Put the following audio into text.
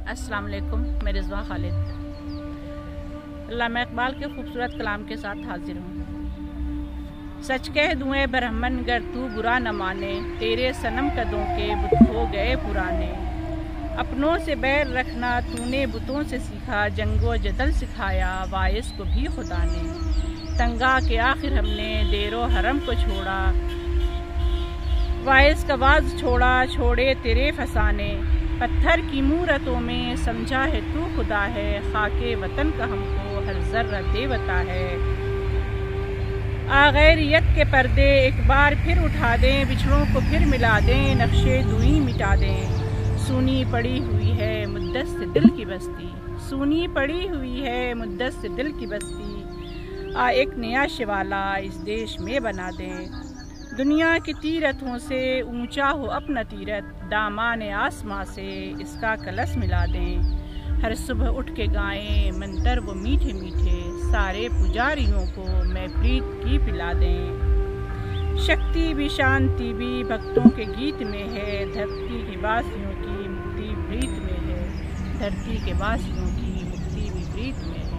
अस्सलाम वालेकुम, मैं रिजवा खालिद अल्लामा इकबाल के खूबसूरत कलाम के साथ हाजिर हूँ। सच कह दूँ ए ब्रह्मन गर तू बुरा न माने, तेरे सनम कदों के बुत हो गए पुराने। अपनों से बैर रखना तूने बुतों से सीखा, जंगो जदल सिखाया वाइस को भी खुदा ने। तंगा के आखिर हमने देरो हरम को छोड़ा, वाइस का वाज छोड़ा छोड़े तेरे फसाने। पत्थर की मूरतों में समझा है तू खुदा है, खाके वतन का हमको हर जर्रा देवता है। आगैरियत के पर्दे एक बार फिर उठा दें, बिछड़ों को फिर मिला दें, नक्शे दुई मिटा दें। सूनी पड़ी हुई है मुद्दत से दिल की बस्ती, सूनी पड़ी हुई है मुद्दत से दिल की बस्ती। एक नया शिवाला इस देश में बना दें, दुनिया की तीरथों से ऊंचा हो अपना तीरथ, दामान आसमां से इसका कलश मिला दें। हर सुबह उठ के गाएं मंतर वो मीठे मीठे, सारे पुजारियों को मैं प्रीत की पिला दें। शक्ति भी शांति भी भक्तों के गीत में है, धरती के वासियों की मुक्ति प्रीत में है, धरती के वासियों की मुक्ति भी प्रीत में है।